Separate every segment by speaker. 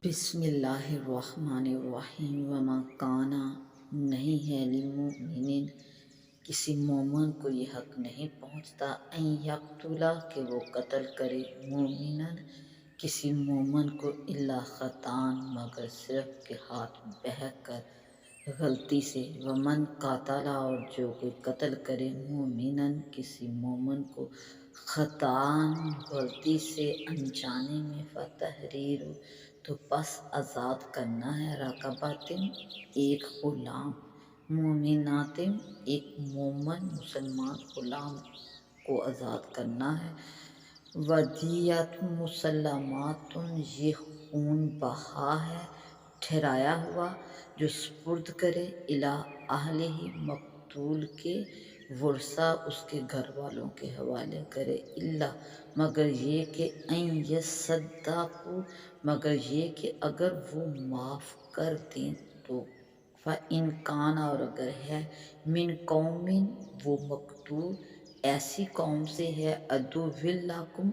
Speaker 1: بسم اللہ الرحمن الرحیم وما کانا نہیں ہے للمؤمنین کسی مومن کو یہ حق نہیں پہنچتا ان یقتلا کہ وہ قتل کرے مومنن کسی مومن کو الا خطان مگر صرف کہ ہاتھ بہک کر غلطی سے ومن قاتلا اور جو کوئی قتل کرے مومنن کسی مومن کو خطان غلطی سے انجانے میں فتحریر تو پس آزاد کرنا ہے رقباتن ایک غلام مومناتن ایک مومن مسلمان غلام کو آزاد کرنا ہے ودیت مسلمات یہ خون بہا ہے ٹھہرایا ہوا جو سپرد کرے الی اہلہ مقتول کے ورثہ اس کے گھر والوں کے حوالے کرے الا مگر یہ کہ این یصدقوا مگر یہ کہ اگر وہ معاف کر دیں تو فَإِنْ کَانَ اور اگر ہے من قوم وہ مقتول ایسی قوم سے ہے عدو لکم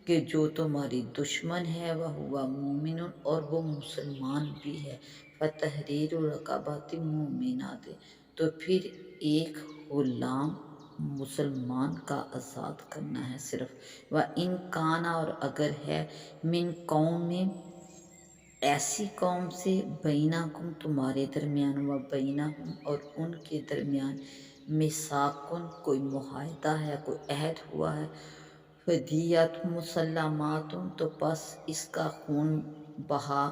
Speaker 1: کہ جو تمہاری دشمن ہے وہو مومن اور وہ مسلمان بھی ہے فتحریر رقبات مومنات تو پھر ایک غلام مسلمان کا آزاد کرنا ہے صرف وَإِنْ کَانَ اور اگر ہے من قوم ایسی قوم سے بینکم تمہارے درمیان و بینہم اور ان کے درمیان میثاقن کوئی معاہدہ ہے کوئی عہد ہوا ہے فدیت مسلمات تو پس اس کا خون بہا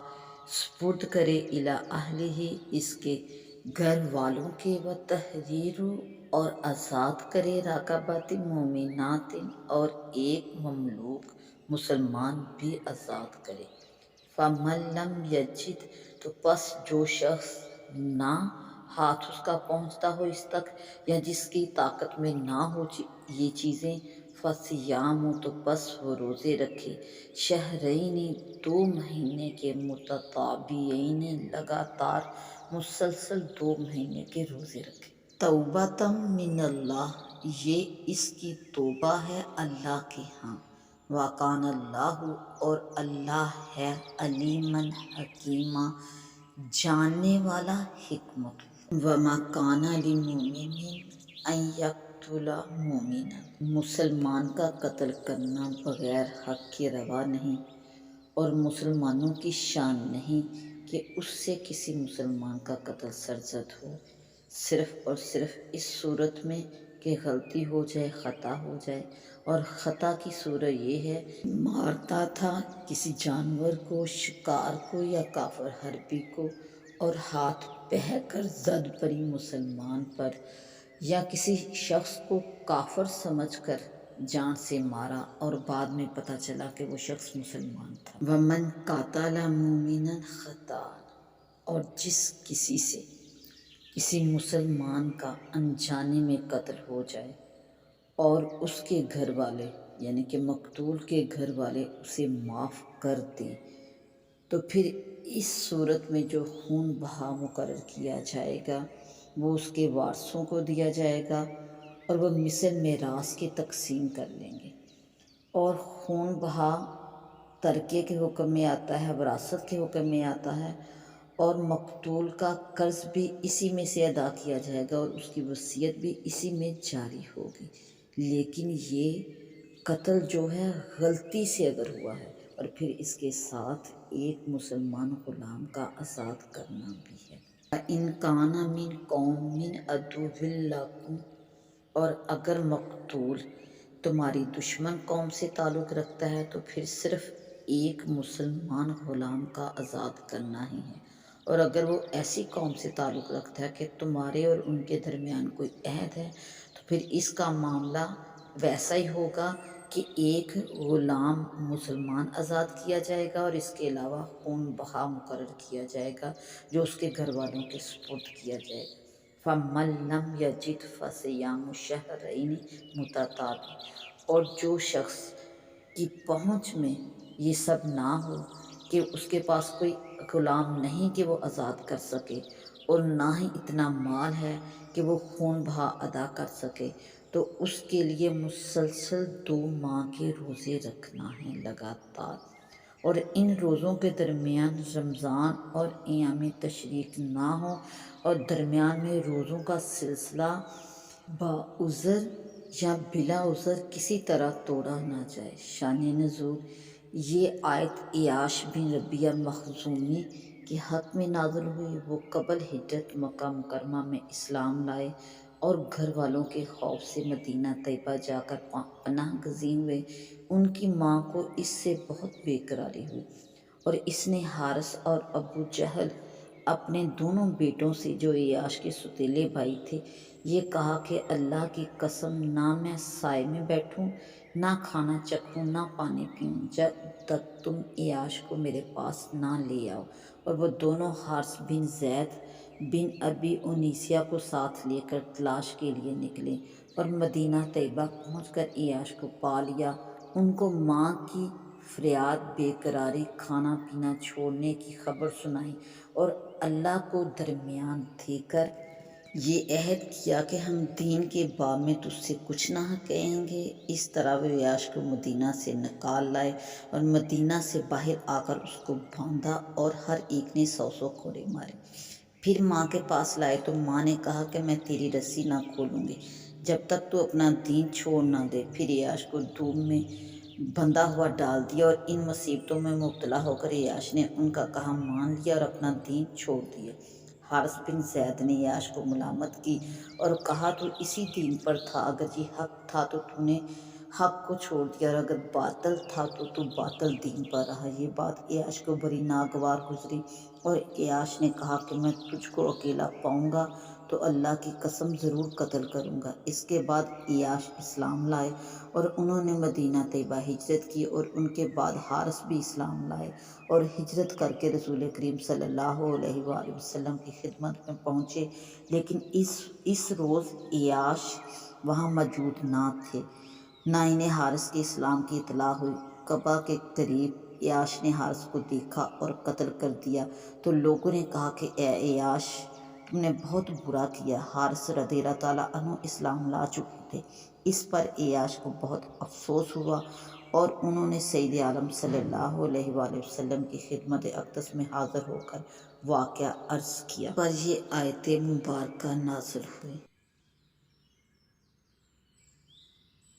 Speaker 1: سپرد کرے الی اہلہ اس کے گھر والوں کے و تحریر اور آزاد کرے رقبات مومنات اور ایک مملوک مسلمان بھی آزاد کرے فَمَن لَّمْ یجد تو پس جو شخص نہ ہاتھ اس کا پہنچتا ہو اس تک یا جس کی طاقت میں نہ ہو یہ چیزیں فصیام تو پس وہ روزے رکھے شہرین 2 مہینے کے متتابعین لگاتار مسلسل 2 مہینے کے روزے رکھے توبۃ من اللہ یہ اس کی توبہ ہے اللہ کے ہاں وَكَانَ اللَّهُ اور اللہ ہے علیمًا حکیمًا جاننے والا حکمت وَمَا كَانَ لِمُؤْمِنٍ أَن يَقْتُلَ مُؤْمِنًا مسلمان کا قتل کرنا بغیر حق کے روا نہیں اور مسلمانوں کی شان نہیں کہ اس سے کسی مسلمان کا قتل سرزد ہو صرف اور صرف اس صورت میں کہ غلطی ہو جائے خطا ہو جائے اور خطا کی صورت یہ ہے مارتا تھا کسی جانور کو شکار کو یا کافر حربی کو اور ہاتھ بہہ کر زد پڑی مسلمان پر یا کسی شخص کو کافر سمجھ کر جان سے مارا اور بعد میں پتہ چلا کہ وہ شخص مسلمان تھا ومن قاتل مومنا خطأ اور جس کسی سے کسی مسلمان کا انجانے میں قتل ہو جائے اور اس کے گھر والے یعنی کہ مقتول کے گھر والے اسے معاف کر دیں تو پھر اس صورت میں جو خون بہا مقرر کیا جائے گا وہ اس کے وارثوں کو دیا جائے گا اور وہ مثل میراث کی تقسیم کر لیں گے اور خون بہا ترکے کے حکم میں آتا ہے وراثت کے حکم میں آتا ہے اور مقتول کا قرض بھی اسی میں سے ادا کیا جائے گا اور اس کی وصیت بھی اسی میں جاری ہوگی لیکن یہ قتل جو ہے غلطی سے اگر ہوا ہے اور پھر اس کے ساتھ ایک مسلمان غلام کا آزاد کرنا بھی ہے ان کان من قوم من عدو لکم اور اگر مقتول تمہاری دشمن قوم سے تعلق رکھتا ہے تو پھر صرف ایک مسلمان غلام کا آزاد کرنا ہی ہے اور اگر وہ ایسی قوم سے تعلق رکھتا ہے کہ تمہارے اور ان کے درمیان کوئی عہد ہے تو پھر اس کا معاملہ ویسا ہی ہوگا کہ ایک غلام مسلمان آزاد کیا جائے گا اور اس کے علاوہ خون بہا مقرر کیا جائے گا جو اس کے گھر والوں کے سپرد کیا جائے گا فَمَن لَّمْ یجد فَصِیَامُ شَہْرَینِ مُتَتَابِعَینِ اور جو شخص کی پہنچ میں یہ سب نہ ہو کہ اس کے پاس کوئی غلام نہیں کہ وہ آزاد کر سکے اور نہ ہی اتنا مال ہے کہ وہ خون بہا ادا کر سکے تو اس کے لیے مسلسل 2 ماہ کے روزے رکھنا ہے لگاتار اور ان روزوں کے درمیان رمضان اور ایام تشریق نہ ہو اور درمیان میں روزوں کا سلسلہ بعذر یا بلا عذر کسی طرح توڑا نہ جائے۔ شان نزول: یہ آیت عیاش بن ربیعہ مخزومی کے حق میں نازل ہوئی۔ وہ قبل ہجرت مکہ مکرمہ میں اسلام لائے اور گھر والوں کے خوف سے مدینہ طیبہ جا کر پناہ گزین ہوئے۔ ان کی ماں کو اس سے بہت بے قراری ہوئی اور اس نے حارث اور ابو جہل اپنے دونوں بیٹوں سے جو عیاش کے سوتیلے بھائی تھے یہ کہا کہ اللہ کی قسم نہ میں سائے میں بیٹھوں، نہ کھانا چکھوں، نہ پانی پیوں جب تک تم عیاش کو میرے پاس نہ لے آؤ۔ اور وہ دونوں حارث بن زید بن ابی انیسیہ کو ساتھ لے کر تلاش کے لیے نکلے اور مدینہ طیبہ پہنچ کر عیاش کو پا لیا۔ ان کو ماں کی فریاد، بے قراری، کھانا پینا چھوڑنے کی خبر سنائی اور اللہ کو درمیان دے کر یہ عہد کیا کہ ہم دین کے باب میں تجھ سے کچھ نہ کہیں گے۔ اس طرح وہ عیاش کو مدینہ سے نکال لائے اور مدینہ سے باہر آ کر اس کو باندھا اور ہر ایک نے 100 کوڑے مارے۔ پھر ماں کے پاس لائے تو ماں نے کہا کہ میں تیری رسی نہ کھولوں گی جب تک تو اپنا دین چھوڑ نہ دے۔ پھر عیاش کو دھوپ میں بندھا ہوا ڈال دیا اور ان مصیبتوں میں مبتلا ہو کر عیاش نے ان کا کہا مان لیا اور اپنا دین چھوڑ دیا۔ حارث بن زید نے عیاش کو ملامت کی اور کہا تو اسی دین پر تھا، اگر یہ حق تھا تو تو نے حق کو چھوڑ دیا اور اگر باطل تھا تو تو باطل دین پر رہا۔ یہ بات عیاش کو بڑی ناگوار گزری اور عیاش نے کہا کہ میں تجھ کو اکیلا پاؤں گا تو اللہ کی قسم ضرور قتل کروں گا۔ اس کے بعد عیاش اسلام لائے اور انہوں نے مدینہ طیبہ ہجرت کی اور ان کے بعد حارث بھی اسلام لائے اور ہجرت کر کے رسول کریم صلی اللہ علیہ وآلہ وسلم کی خدمت میں پہنچے، لیکن اس روز عیاش وہاں موجود نہ تھے، نہ انہیں حارث کے اسلام کی اطلاع ہوئی۔ کعبہ کے قریب عیاش نے حارث کو دیکھا اور قتل کر دیا تو لوگوں نے کہا کہ اے عیاش، تم نے بہت برا کیا۔ حارث رضی اللہ تعالیٰ عنہ اسلام لا چکے تھے۔ اس پر عیاش کو بہت افسوس ہوا اور انہوں نے سید عالم صلی اللہ علیہ وآلہ وسلم کی خدمت اقدس میں حاضر ہو کر واقعہ عرض کیا۔ پر یہ آیت مبارکہ نازل ہوئی۔